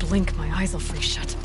blink, my eyes will freeze shut.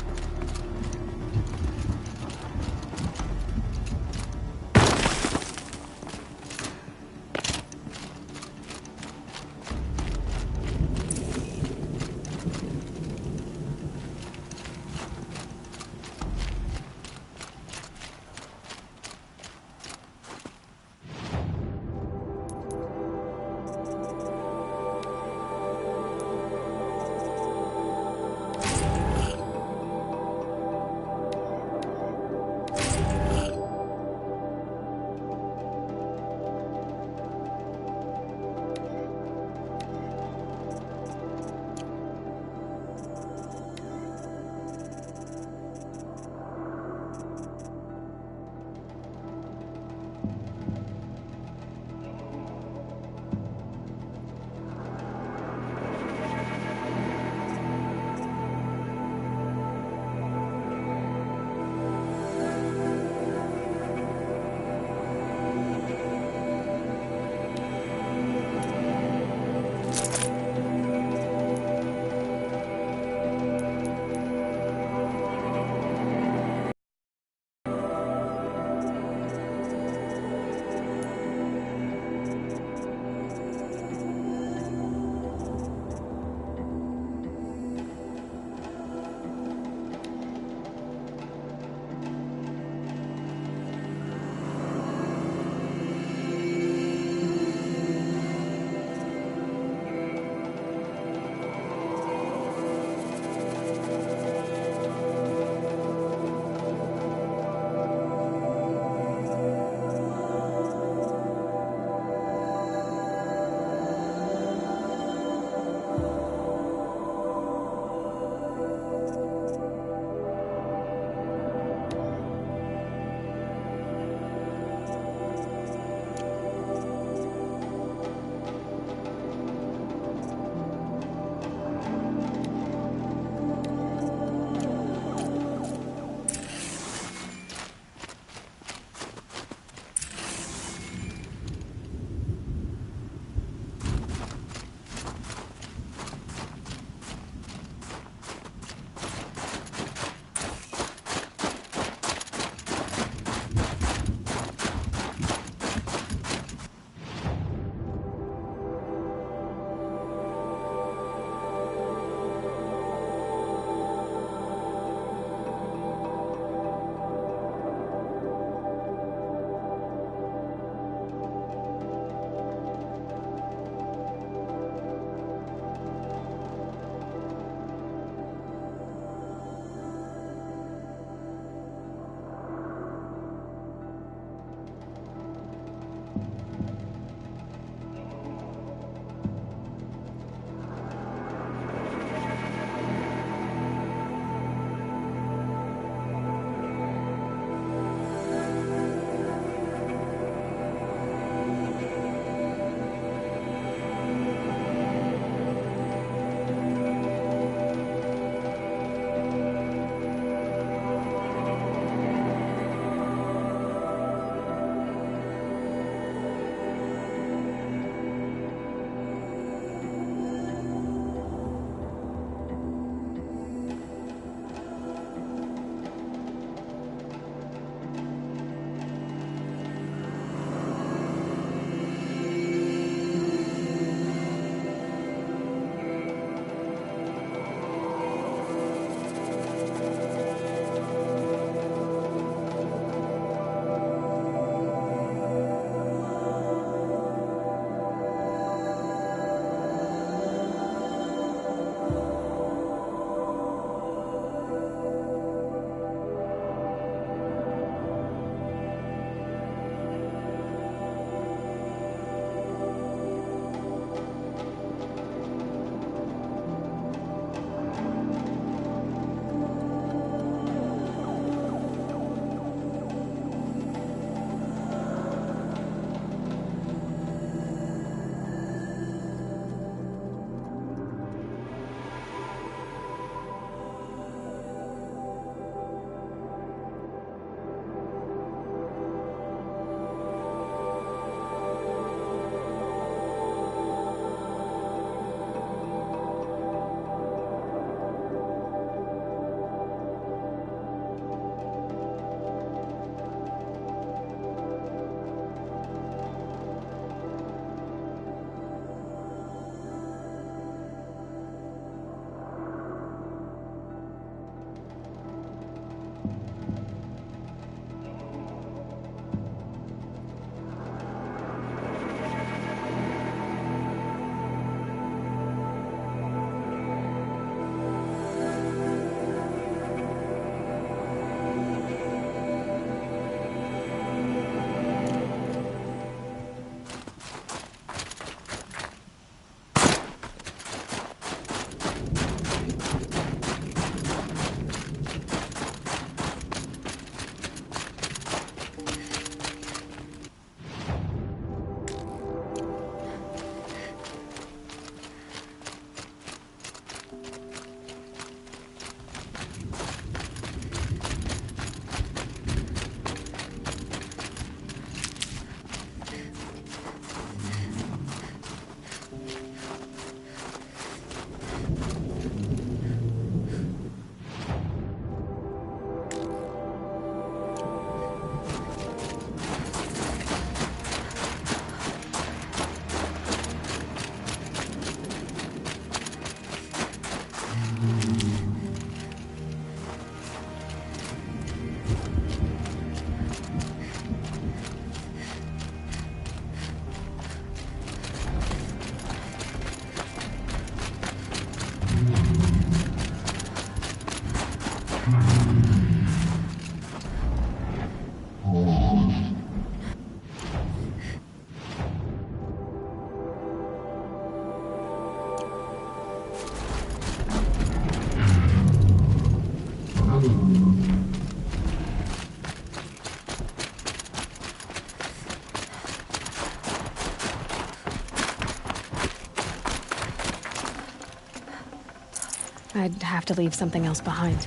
I'd have to leave something else behind.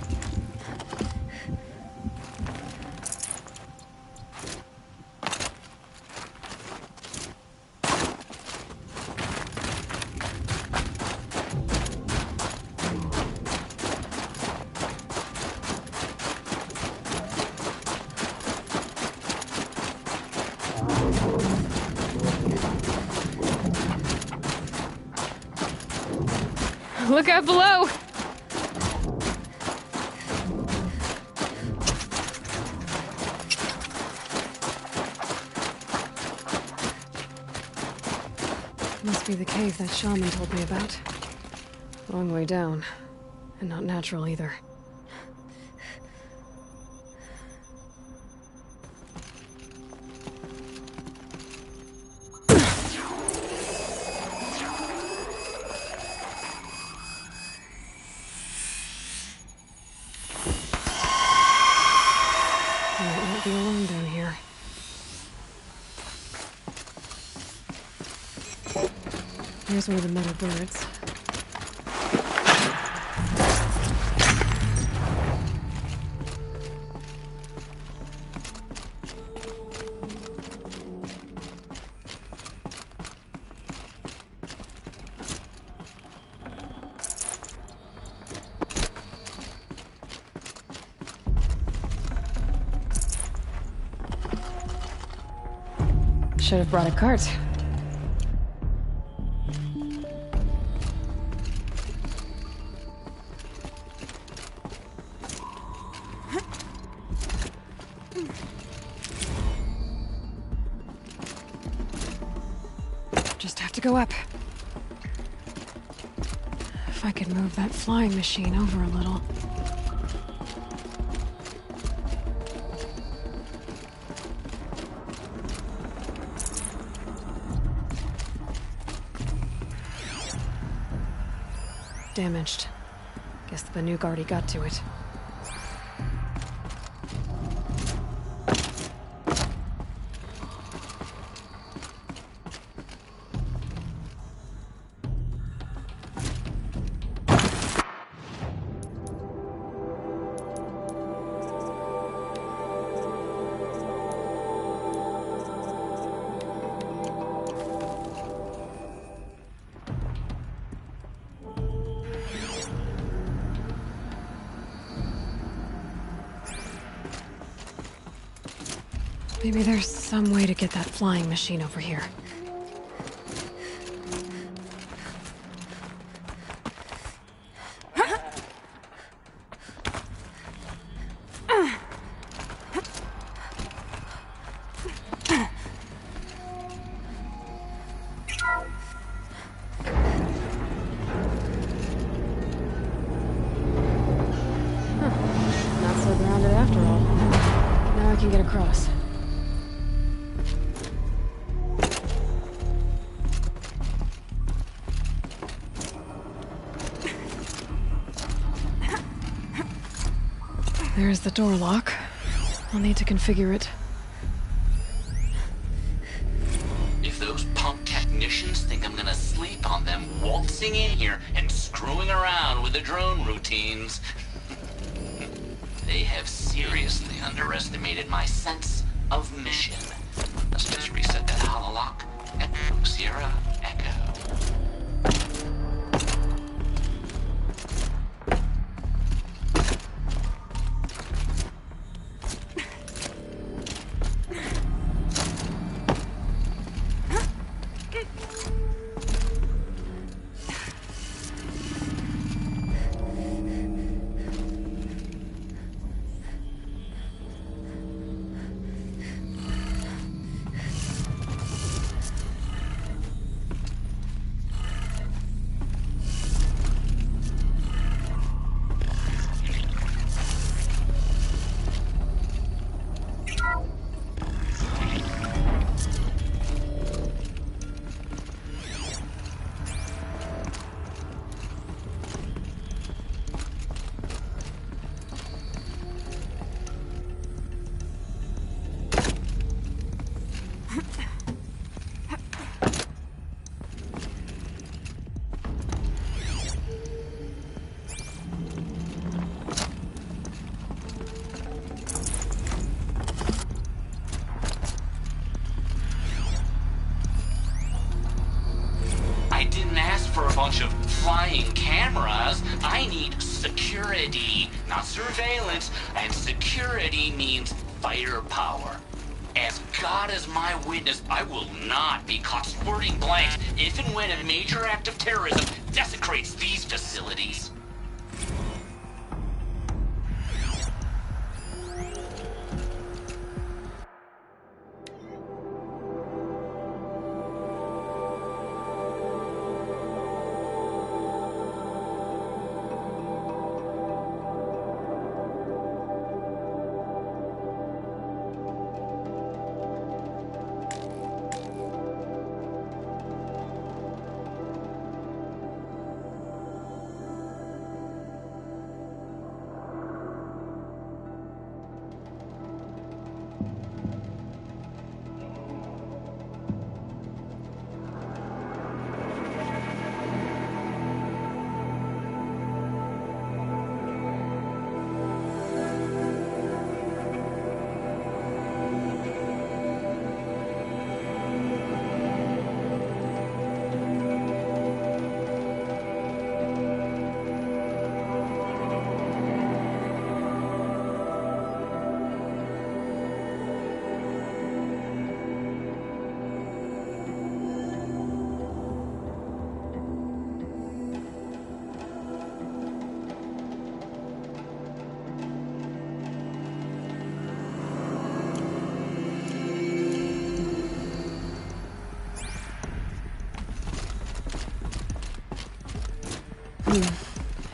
Look out below! Must be the cave that shaman told me about. Long way down. And not natural either. I won't be alone down here. Here's one of the metal birds. Should have brought a cart. Just have to go up. If I could move that flying machine over a little. Damaged. Guess the Banuk already got to it. Maybe there's some way to get that flying machine over here. Not so grounded after all. Now I can get across. There's the door lock. I'll need to configure it. If those punk technicians think I'm gonna sleep on them waltzing in here and screwing around with the drone routines, they have seriously underestimated my sense of mission. Let's just reset that hololock. Echo, Sierra, Echo. cameras. I need security, not surveillance. And security means firepower. As God is my witness, I will not be caught squirting blanks if and when a major act of terrorism desecrates these facilities.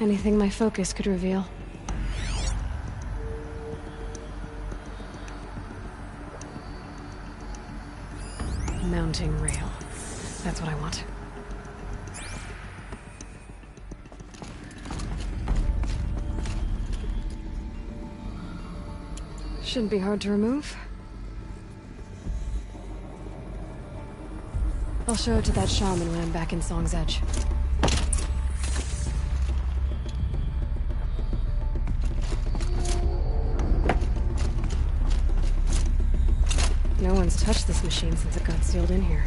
Anything my focus could reveal. Mounting rail. That's what I want. Shouldn't be hard to remove. I'll show it to that shaman when I'm back in Song's Edge. No one's touched this machine since it got sealed in here.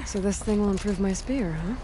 So this thing will improve my spear, huh?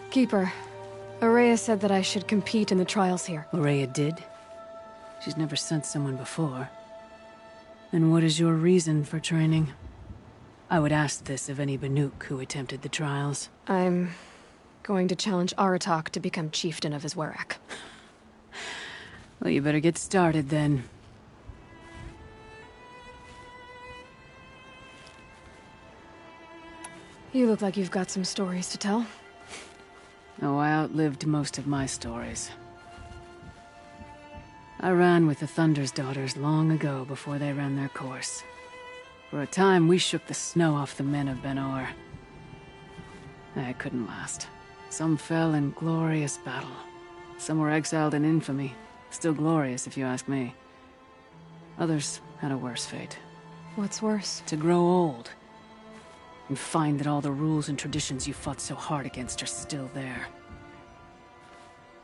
Keeper, Araya said that I should compete in the trials here. Araya did? She's never sent someone before. And what is your reason for training? I would ask this of any Banuk who attempted the trials. I'm going to challenge Aratak to become chieftain of Izwerak. Well, you better get started then. You look like you've got some stories to tell. Oh, I outlived most of my stories. I ran with the Thunder's daughters long ago before they ran their course. For a time, we shook the snow off the men of Ben-Or. It couldn't last. Some fell in glorious battle. Some were exiled in infamy. Still glorious, if you ask me. Others had a worse fate. What's worse? To grow old. And find that all the rules and traditions you fought so hard against are still there.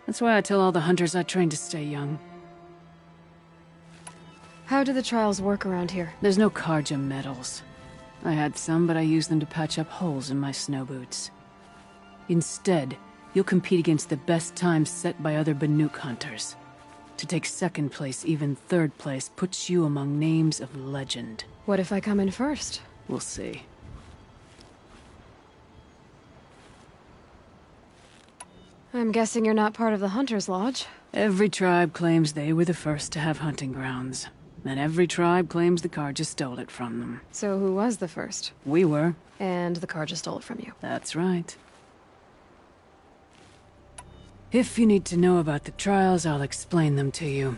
That's why I tell all the hunters I train to stay young. How do the trials work around here? There's no Carja medals. I had some, but I used them to patch up holes in my snow boots. Instead, you'll compete against the best times set by other Banuk hunters. To take second place, even third place, puts you among names of legend. What if I come in first? We'll see. I'm guessing you're not part of the Hunter's Lodge. Every tribe claims they were the first to have hunting grounds. And every tribe claims the Carja stole it from them. So who was the first? We were. And the Carja stole it from you. That's right. If you need to know about the trials, I'll explain them to you.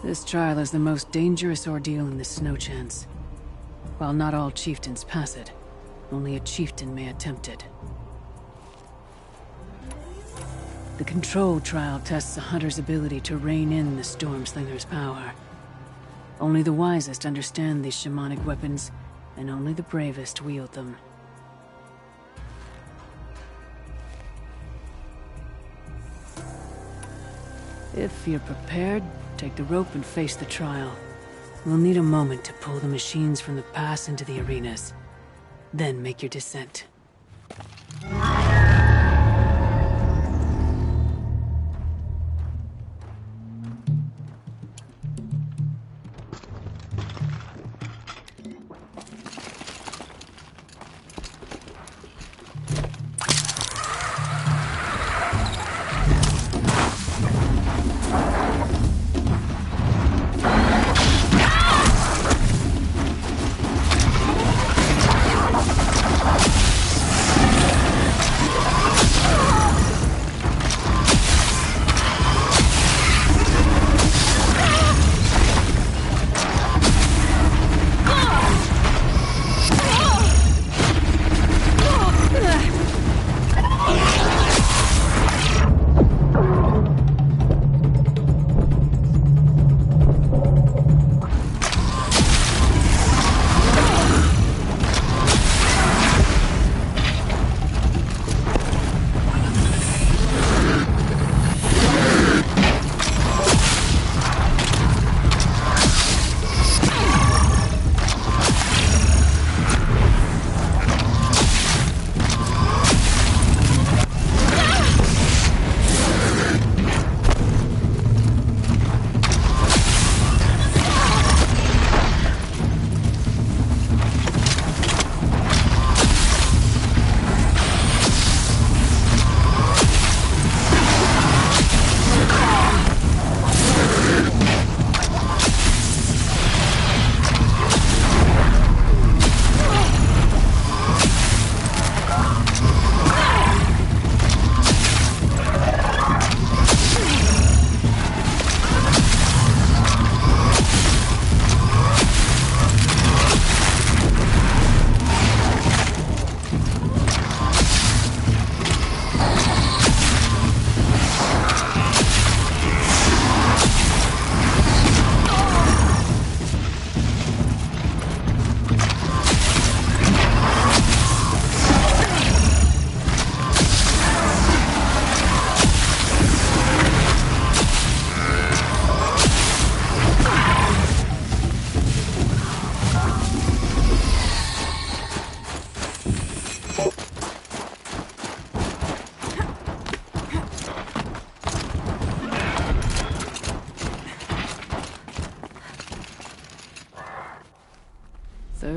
This trial is the most dangerous ordeal in the Snow Chance. While not all chieftains pass it, only a chieftain may attempt it. The Control trial tests a hunter's ability to rein in the Stormslinger's power. Only the wisest understand these shamanic weapons, and only the bravest wield them. If you're prepared, take the rope and face the trial. We'll need a moment to pull the machines from the pass into the arenas. Then make your descent.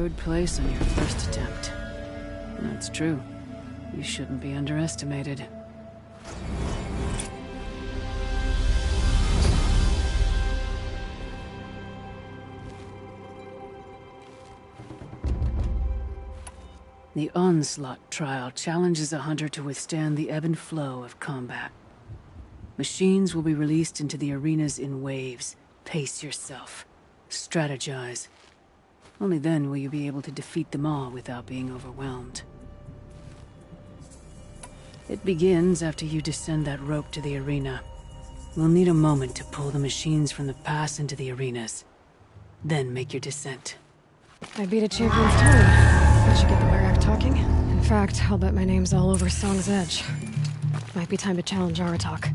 third place on your first attempt. That's true. You shouldn't be underestimated. The Onslaught trial challenges a hunter to withstand the ebb and flow of combat. Machines will be released into the arenas in waves. Pace yourself. Strategize. Only then will you be able to defeat them all without being overwhelmed. It begins after you descend that rope to the arena. We'll need a moment to pull the machines from the pass into the arenas. Then make your descent. I beat a champion's time. I should get the Barak talking. In fact, I'll bet my name's all over Song's Edge. Might be time to challenge Aratak.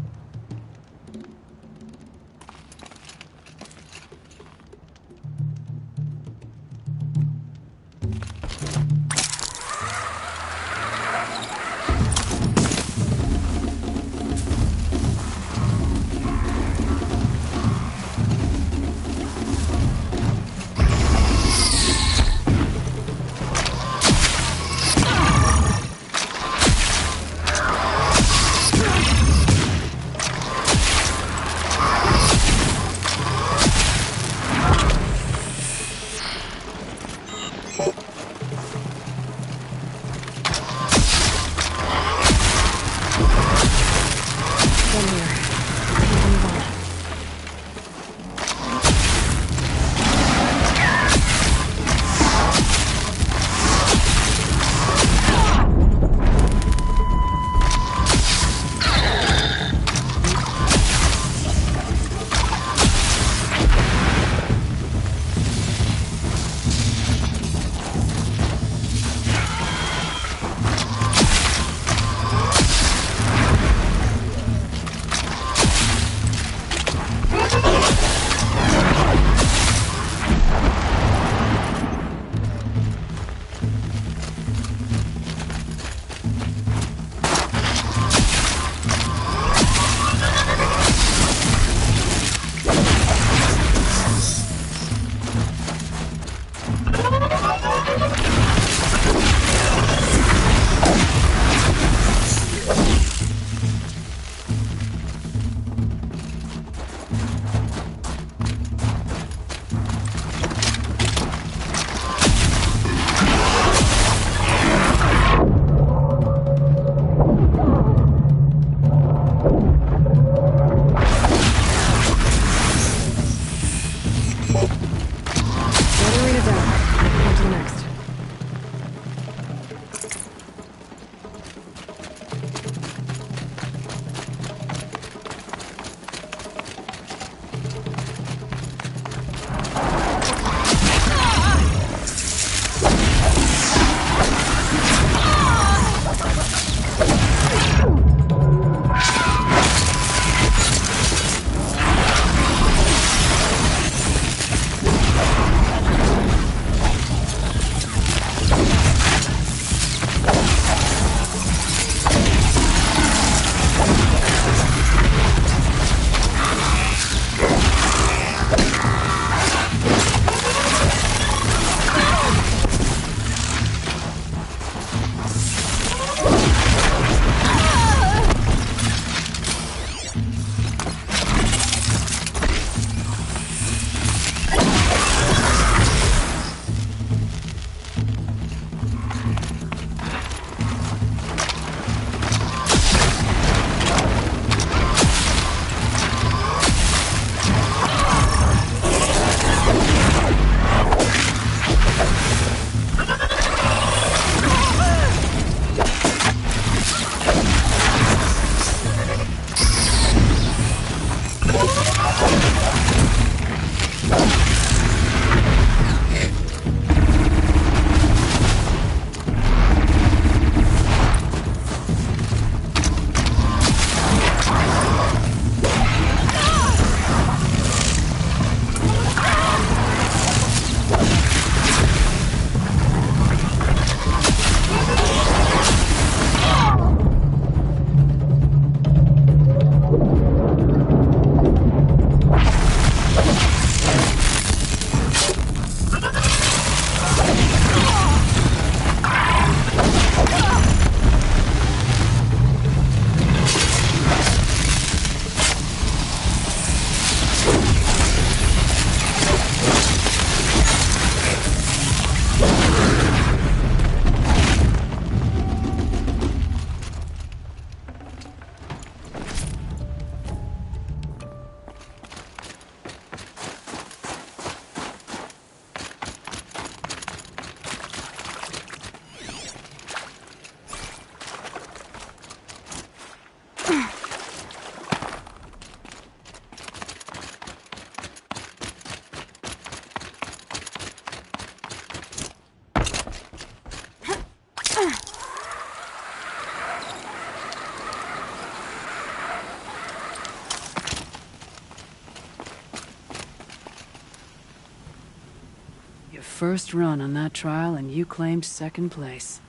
first run on that trial and you claimed second place.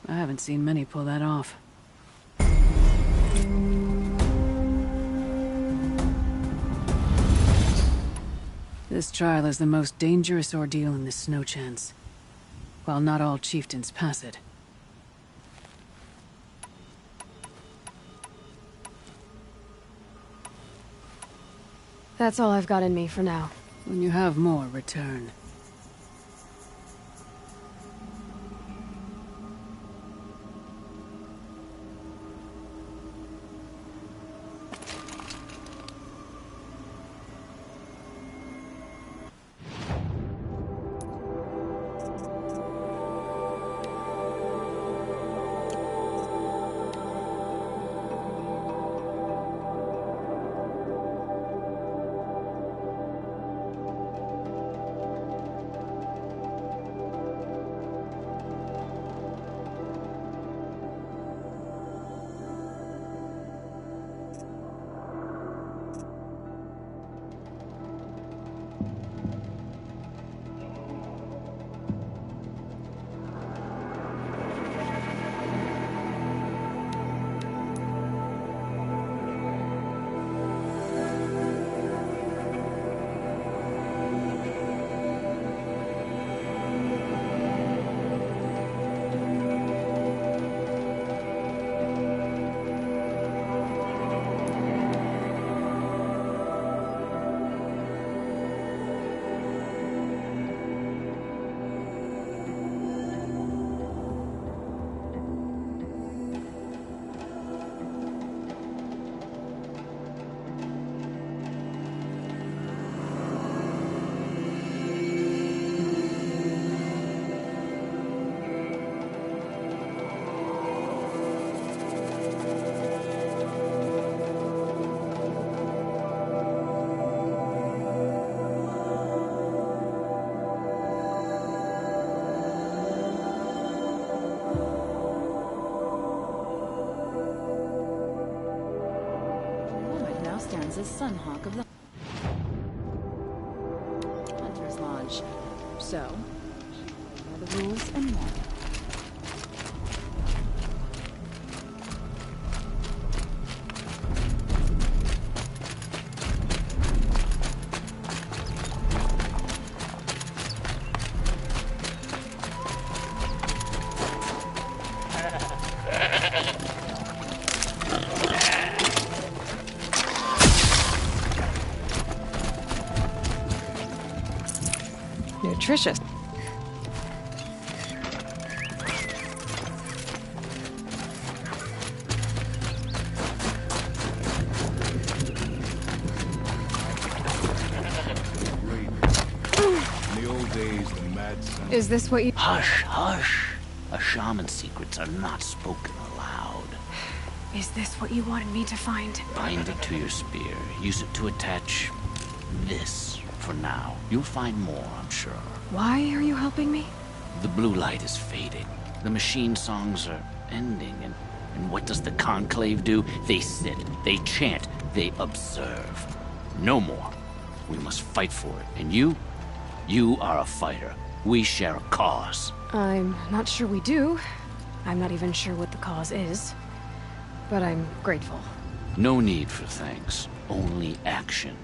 I haven't seen many pull that off. This trial is the most dangerous ordeal in the Snow Chance. While not all chieftains pass it. That's all I've got in me for now. When you have more, return. Stands as Sunhawk of the Hunter's Lodge. So, here are the rules and more. Nutritious. In the old days, the mad sun... Is this what you... Hush, hush. A shaman's secrets are not spoken aloud. Is this what you wanted me to find? Bind it to your spear. Use it to attach this for now. You'll find more, I'm sure. Why are you helping me? The blue light is fading. The machine songs are ending, and what does the Conclave do? They sit, they chant, they observe. No more. We must fight for it. And you are a fighter. We share a cause. I'm not sure we do. I'm not even sure what the cause is. But I'm grateful. No need for thanks. Only action.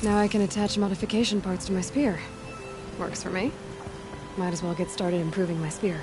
Now I can attach modification parts to my spear. Works for me. Might as well get started improving my spear.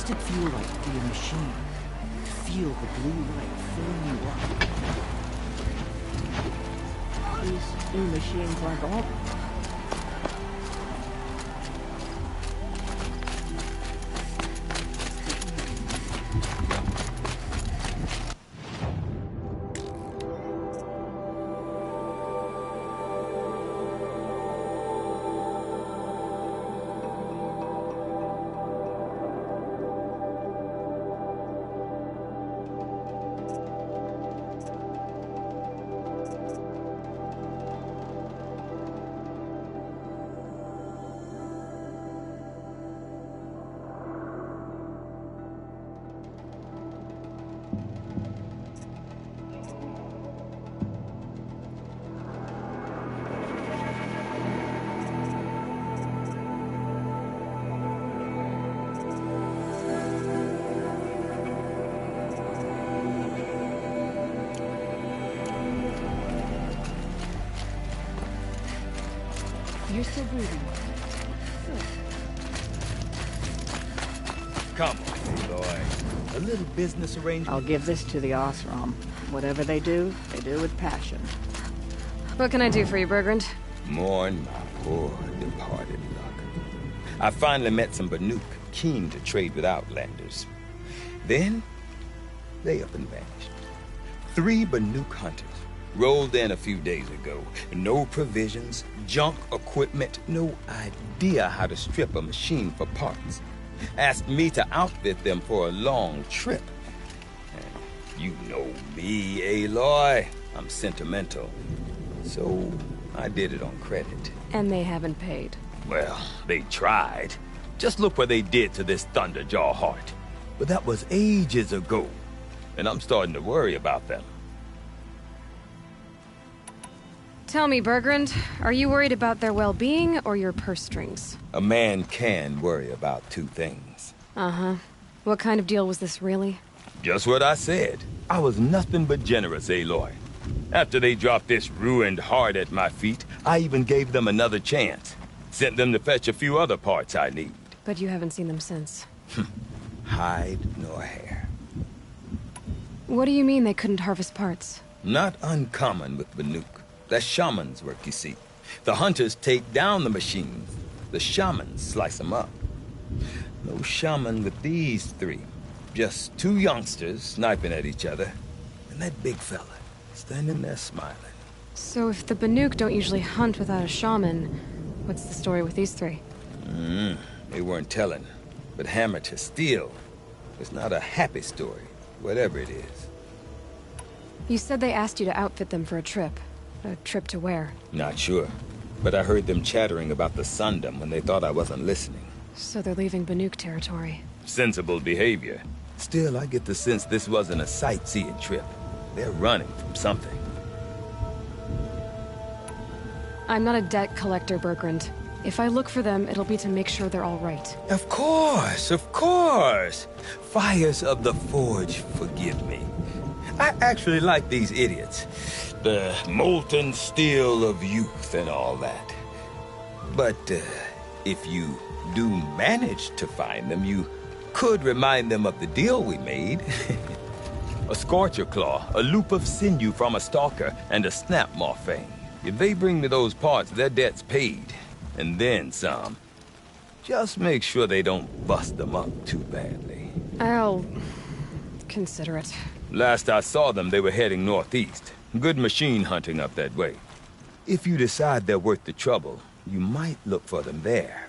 does it feel like to be a machine? To feel the blue light filling you up? These new machines aren't all. You're still breathing. Come on, Aloy. A little business arrangement. I'll give this to the Oseram. Whatever they do with passion. What can I do for you, Bergrand? Mourn my poor departed luck. I finally met some Banuk keen to trade with Outlanders. Then, they up and vanished. 3 Banuk hunters rolled in a few days ago. No provisions, junk equipment, no idea how to strip a machine for parts. Asked me to outfit them for a long trip. And you know me, Aloy. I'm sentimental. So, I did it on credit. And they haven't paid. Well, they tried. Just look what they did to this Thunderjaw heart. But that was ages ago. And I'm starting to worry about them. Tell me, Bergrand, are you worried about their well-being or your purse strings? A man can worry about 2 things. Uh-huh. What kind of deal was this, really? Just what I said. I was nothing but generous, Aloy. After they dropped this ruined heart at my feet, I even gave them another chance. Sent them to fetch a few other parts I need. But you haven't seen them since. Hide nor hair. What do you mean they couldn't harvest parts? Not uncommon with Banuk. That's shaman's work, you see. The hunters take down the machines. The shamans slice them up. No shaman with these 3. Just 2 youngsters sniping at each other. And that big fella standing there smiling. So if the Banuk don't usually hunt without a shaman, what's the story with these 3? They weren't telling. But hammer to steel. It's not a happy story, whatever it is. You said they asked you to outfit them for a trip. A trip to where? Not sure. But I heard them chattering about the Sundom when they thought I wasn't listening. So they're leaving Banuk territory. Sensible behavior. Still, I get the sense this wasn't a sightseeing trip. They're running from something. I'm not a debt collector, Bergrand. If I look for them, it'll be to make sure they're all right. Of course, of course. Fires of the Forge, forgive me. I actually like these idiots. The molten steel of youth and all that. But if you do manage to find them, you could remind them of the deal we made. A Scorcher Claw, a loop of sinew from a stalker, and a Snapmaw fang. If they bring me those parts, their debt's paid. And then some. Just make sure they don't bust them up too badly. I'll consider it. Last I saw them, they were heading northeast. Good machine hunting up that way. If you decide they're worth the trouble, you might look for them there.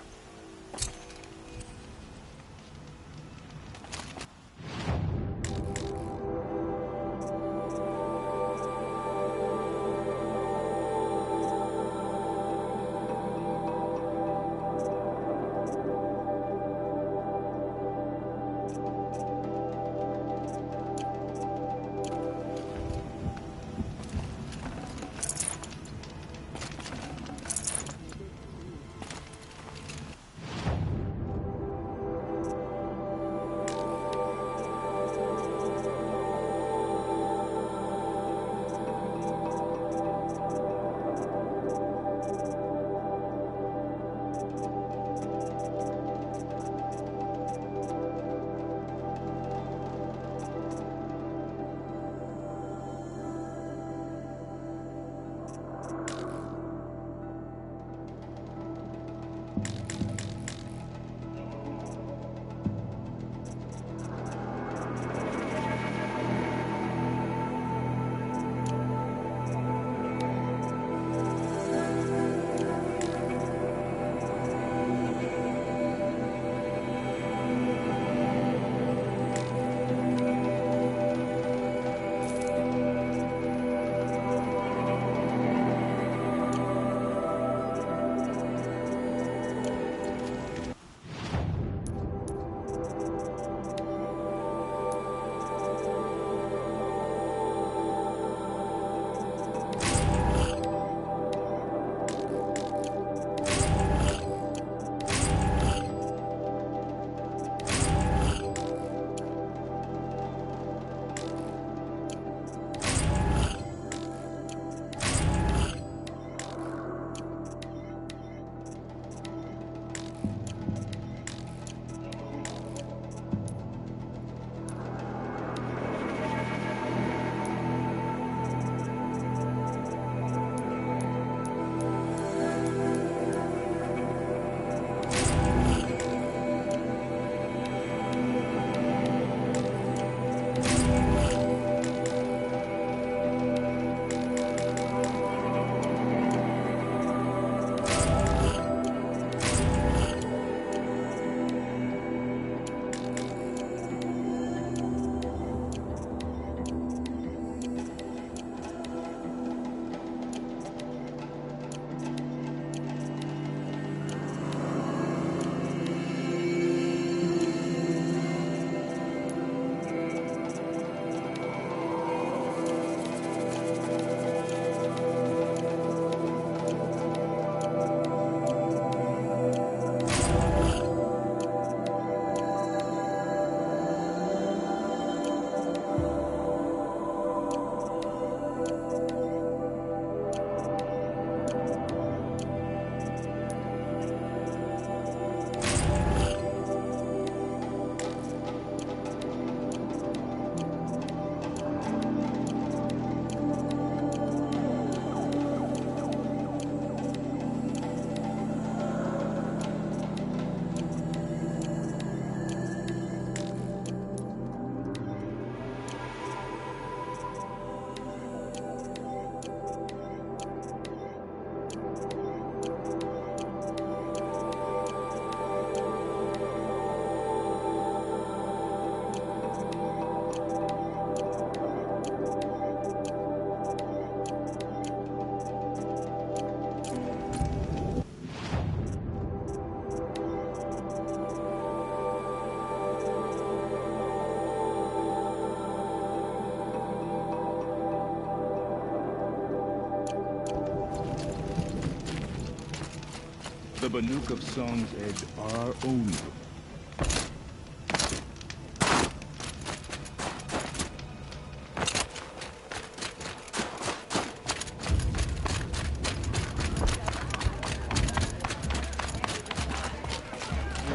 The Banuk of Song's Edge are our own.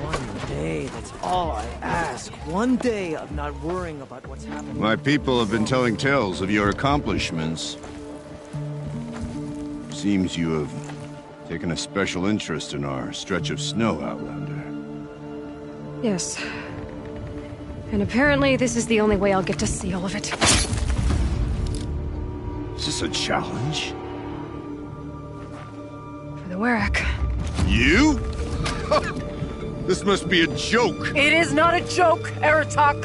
One day, that's all I ask. One day of not worrying about what's happening. My people have been telling tales of your accomplishments. Seems you have taken a special interest in our stretch of snow, Outlander. Yes. And apparently this is the only way I'll get to see all of it. Is this a challenge? For the Warrack. You? This must be a joke. It is not a joke, Aratak!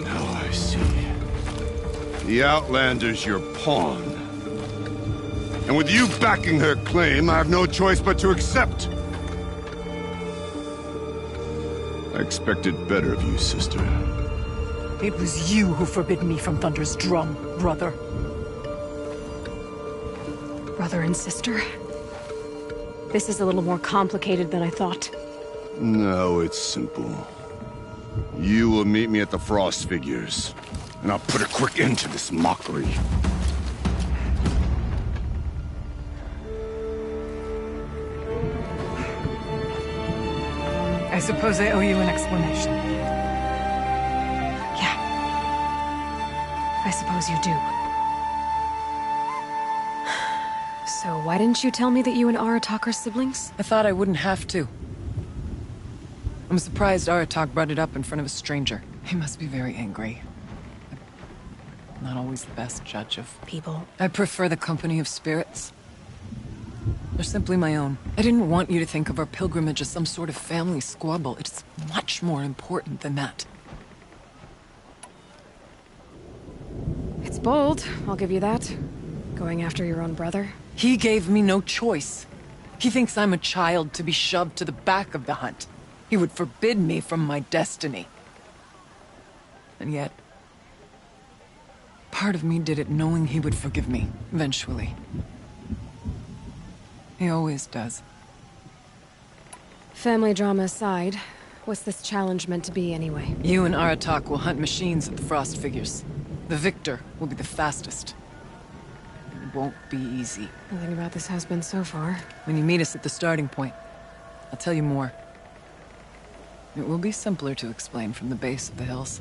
Now I see. The Outlander's your pawn. And with you backing her claim, I have no choice but to accept. I expected better of you, sister. It was you who forbid me from Thunder's drum, brother. Brother and sister? This is a little more complicated than I thought. No, it's simple. You will meet me at the Frost Figures, and I'll put a quick end to this mockery. I suppose I owe you an explanation. Yeah. I suppose you do. So why didn't you tell me that you and Aratak are siblings? I thought I wouldn't have to. I'm surprised Aratak brought it up in front of a stranger. He must be very angry. I'm not always the best judge of People. I prefer the company of spirits. They're simply my own. I didn't want you to think of our pilgrimage as some sort of family squabble. It's much more important than that. It's bold, I'll give you that. Going after your own brother. He gave me no choice. He thinks I'm a child to be shoved to the back of the hunt. He would forbid me from my destiny. And yet, part of me did it knowing he would forgive me, eventually. He always does. Family drama aside, what's this challenge meant to be anyway? You and Aratak will hunt machines at the Frost Figures. The victor will be the fastest. It won't be easy. Nothing about this has been so far. When you meet us at the starting point, I'll tell you more. It will be simpler to explain from the base of the hills.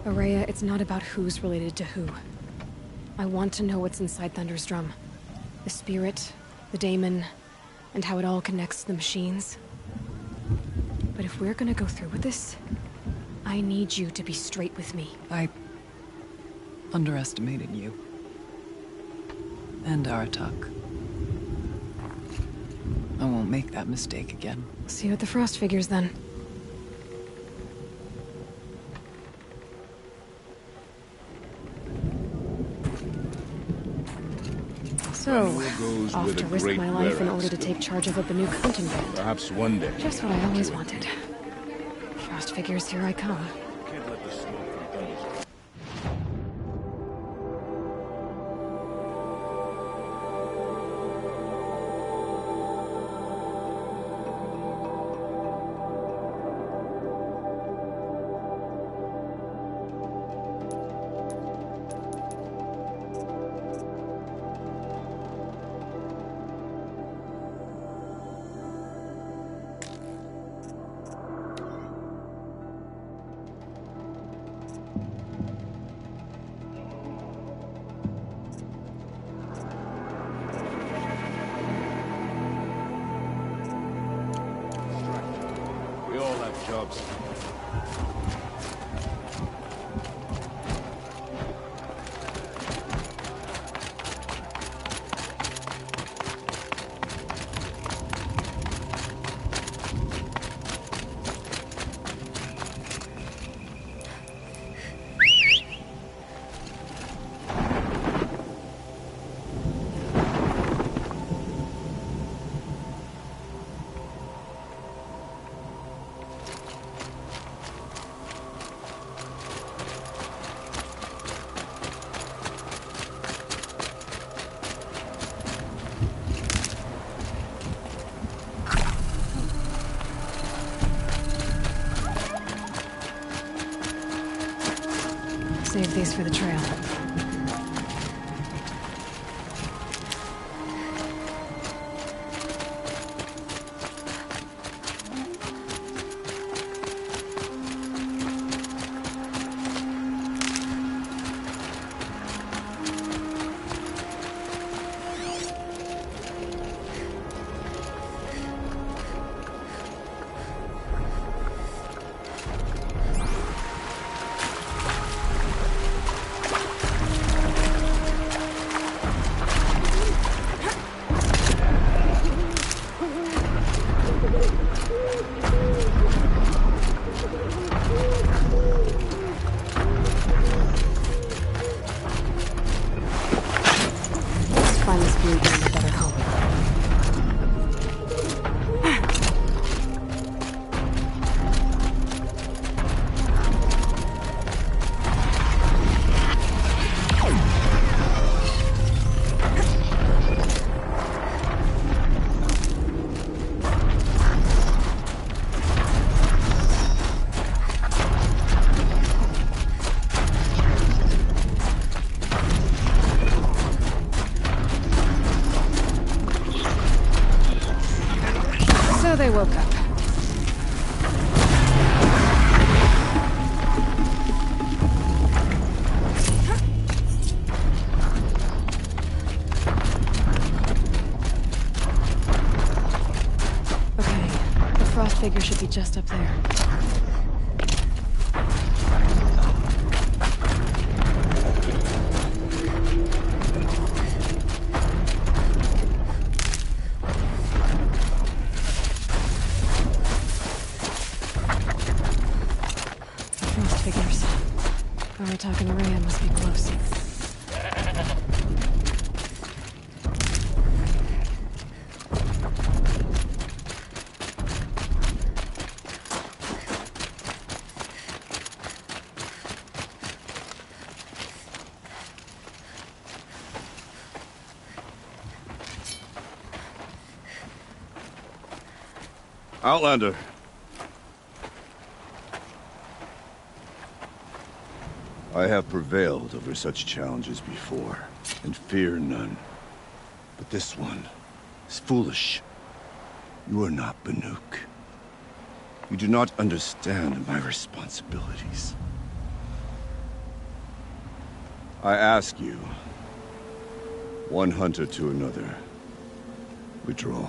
Ourea, it's not about who's related to who. I want to know what's inside Thunder's drum. The spirit, the daemon, and how it all connects to the machines. But if we're gonna go through with this, I need you to be straight with me. I underestimated you. And Aratak. I won't make that mistake again. See you at the Frost Figures then. So, goes off with to a risk great my life in Warrack order to take charge of a Banuk hunting band. Perhaps one day. Just what I always wanted. Frost Figures, here I come. Can't let the smoke from Thunder's We all have jobs. Save these for the trail. Find this blue game a better home. So they woke up. Okay, the frost figure should be just up there. Frost figures. Aratak and Rhea must be close. Outlander. I have prevailed over such challenges before, and fear none. But this one is foolish. You are not Banuk. You do not understand my responsibilities. I ask you, one hunter to another, withdraw.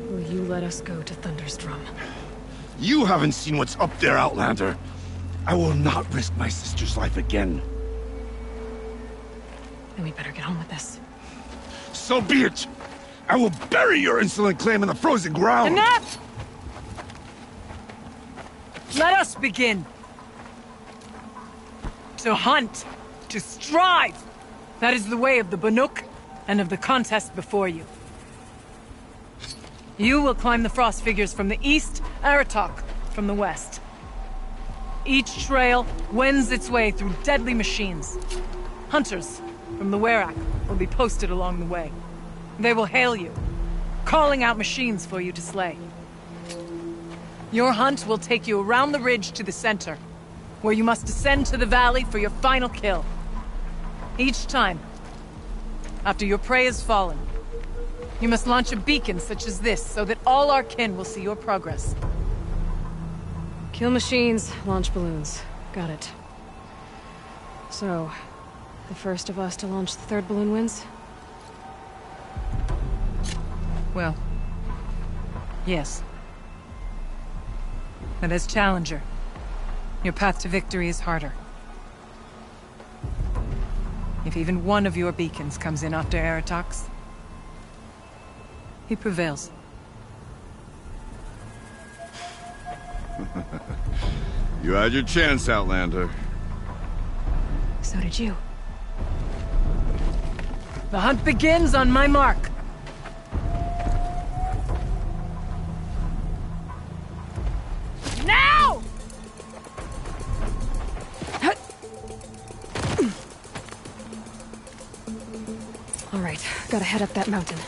Will you let us go to Thunder's Drum? You haven't seen what's up there, Outlander. I will not risk my sister's life again. Then we better get on with this. So be it! I will bury your insolent claim in the frozen ground! Enough! Let us begin. To hunt. To strive. That is the way of the Banuk and of the contest before you. You will climb the frost figures from the east, Aratak from the west. Each trail wends its way through deadly machines. Hunters from the Werak will be posted along the way. They will hail you, calling out machines for you to slay. Your hunt will take you around the ridge to the center, where you must descend to the valley for your final kill. Each time, after your prey has fallen, you must launch a beacon such as this, so that all our kin will see your progress. Kill machines, launch balloons. Got it. So, the first of us to launch the third balloon wins? Well, yes. But as Challenger, your path to victory is harder. If even one of your beacons comes in after Aratak's, he prevails. You had your chance, Outlander. So did you. The hunt begins on my mark. Now! All right, gotta head up that mountain.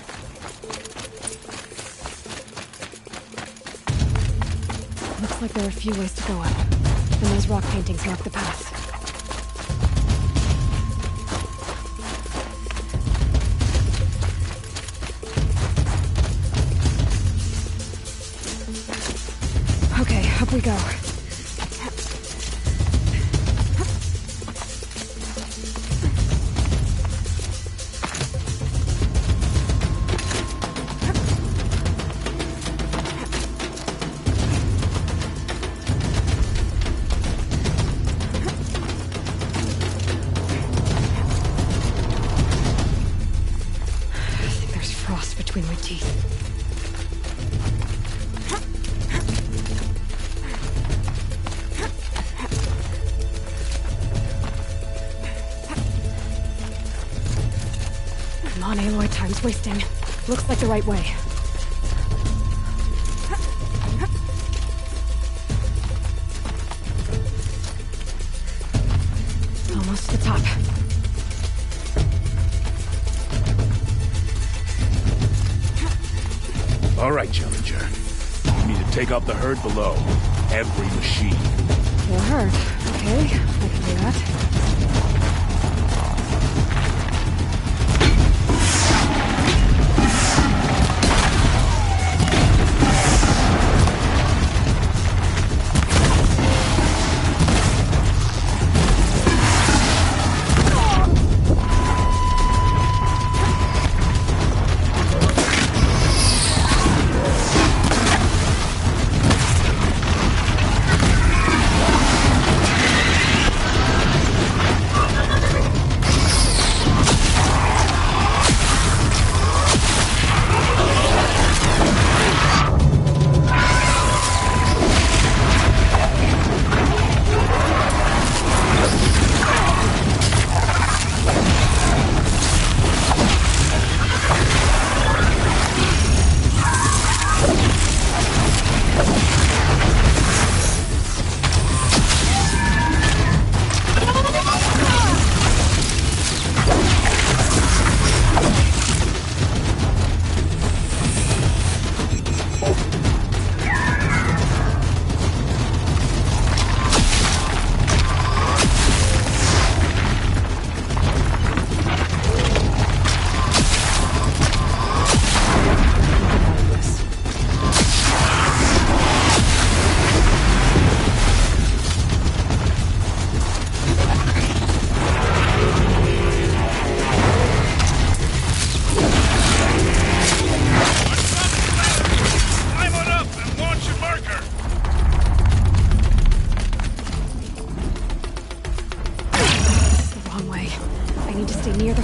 Looks like there are a few ways to go up. And those rock paintings mark the path. Okay, up we go. Between my teeth. Come on, Aloy, time's wasting. Looks like the right way. Almost to the top. All right, Challenger. We need to take out the herd below. Every machine. The herd. Okay, I can do that.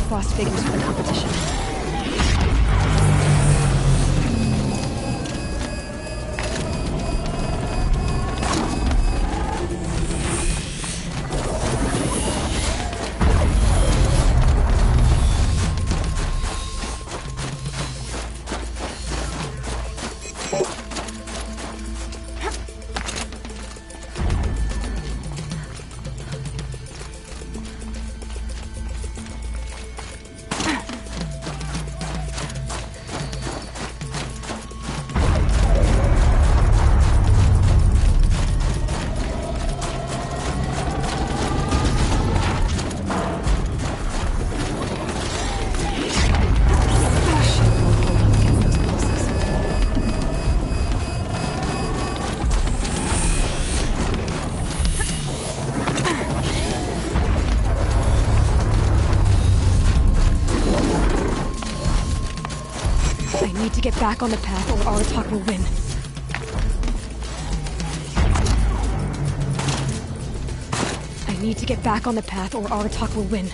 Frost figures for the competition. To get back on the path, or Aratak will win. I need to get back on the path, or Aratak will win.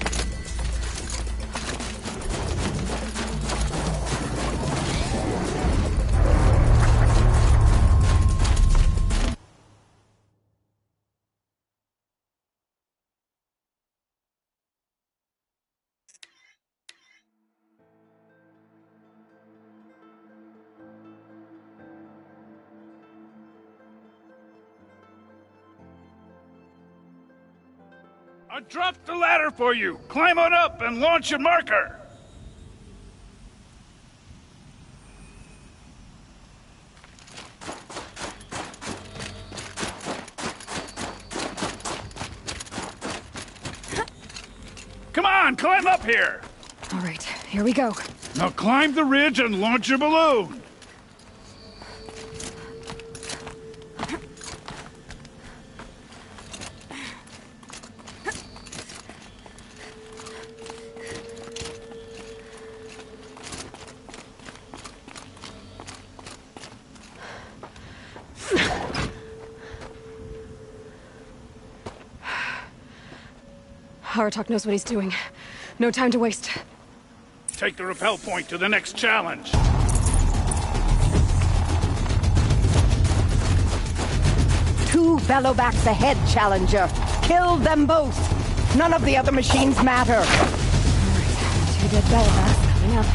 I dropped the ladder for you. Climb on up and launch your marker. Come on, climb up here! All right, here we go. Now climb the ridge and launch your balloon! Aratak knows what he's doing. No time to waste. Take the rappel point to the next challenge. 2 Velobacks ahead, Challenger. Kill them both. None of the other machines matter. All right, 2 dead Velobacks coming up.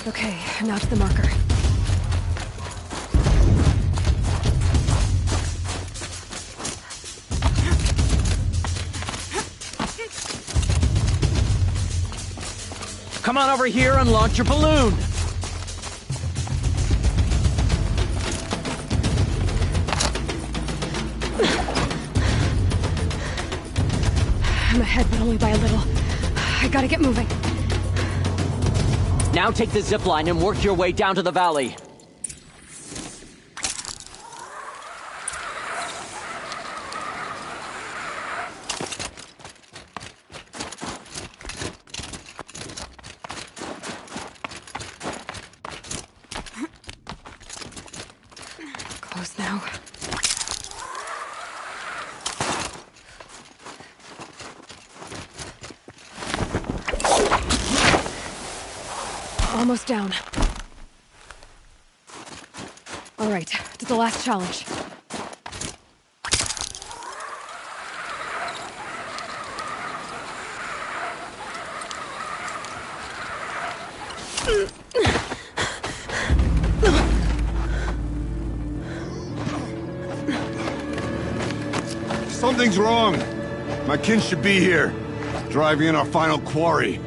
Okay, now to the marker. Come on over here and launch your balloon! I'm ahead, but only by a little. I gotta get moving. Now take the zipline and work your way down to the valley. Close now. Almost down. All right, to the last challenge. Something's wrong. My kin should be here, driving in our final quarry.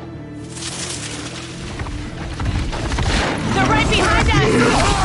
They're right behind us!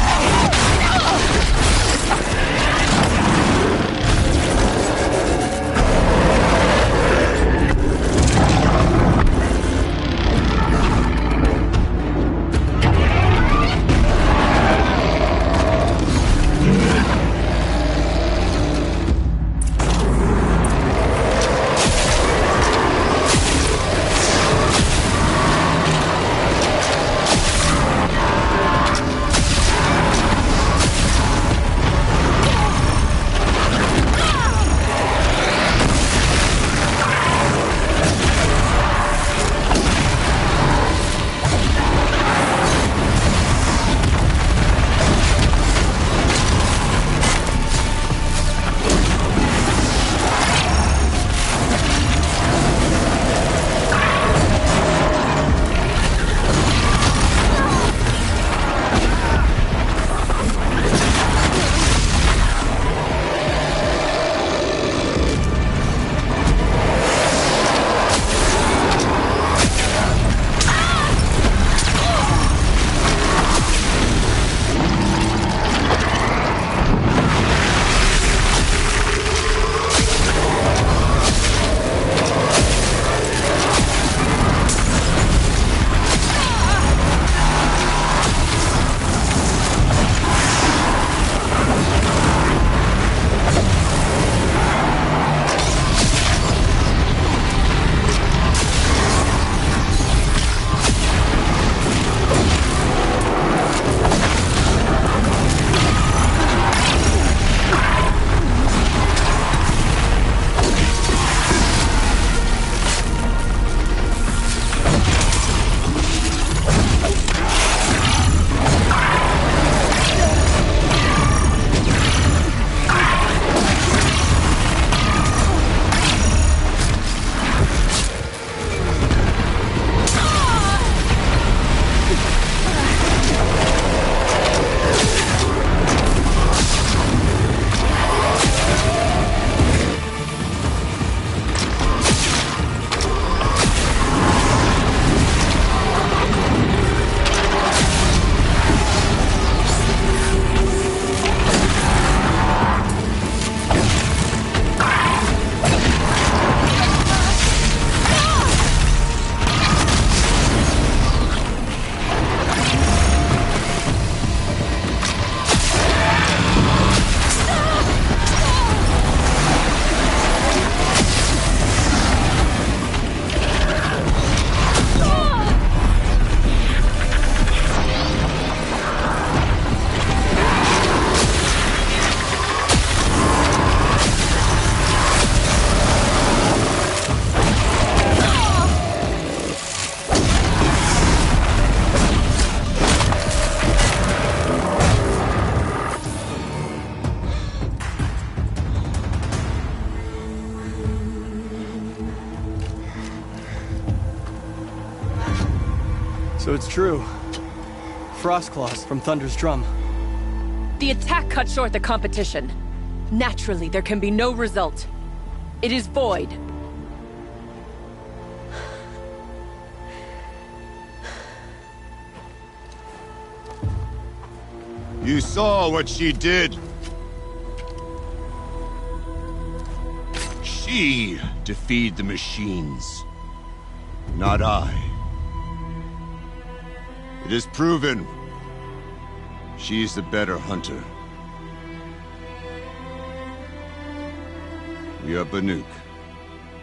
So it's true. Frostclaws from Thunder's drum. The attack cut short the competition. Naturally, there can be no result. It is void. You saw what she did. She defeated the machines, not I. It is proven. She is the better hunter. We are Banuk.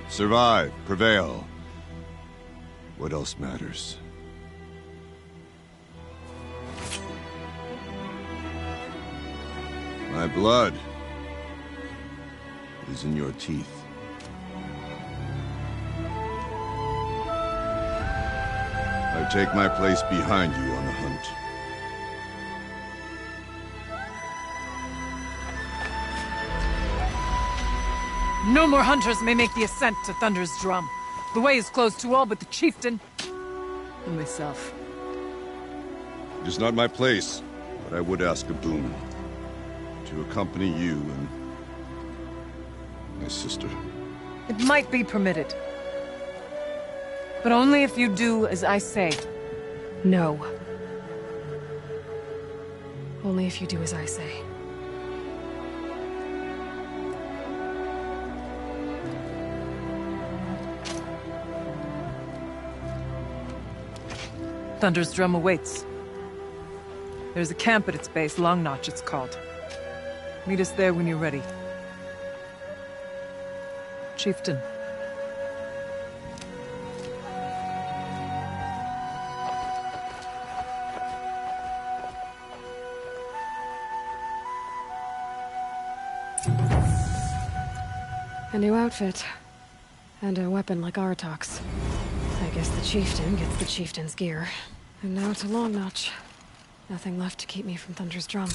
Survive, prevail. What else matters? My blood is in your teeth. I take my place behind you on the hunt. No more hunters may make the ascent to Thunder's drum. The way is closed to all but the chieftain and myself. It is not my place, but I would ask a boon. To accompany you and my sister. It might be permitted. But only if you do as I say. No. Only if you do as I say. Thunder's Drum awaits. There's a camp at its base, Long Notch it's called. Meet us there when you're ready. Chieftain. A new outfit. And a weapon like Aratok's. I guess the chieftain gets the chieftain's gear. And now to Long Notch. Nothing left to keep me from Thunder's Drum.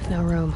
No room.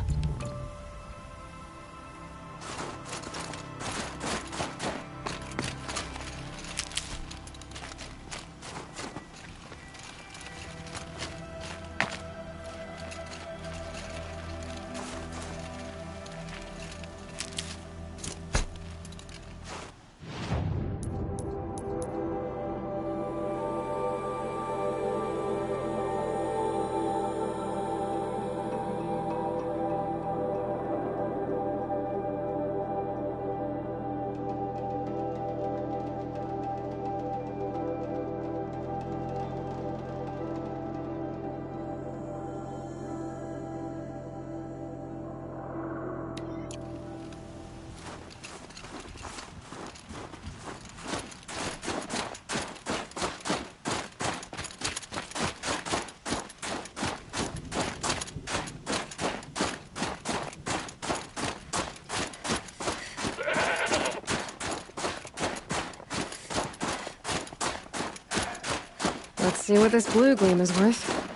Let's see what this blue gleam is worth.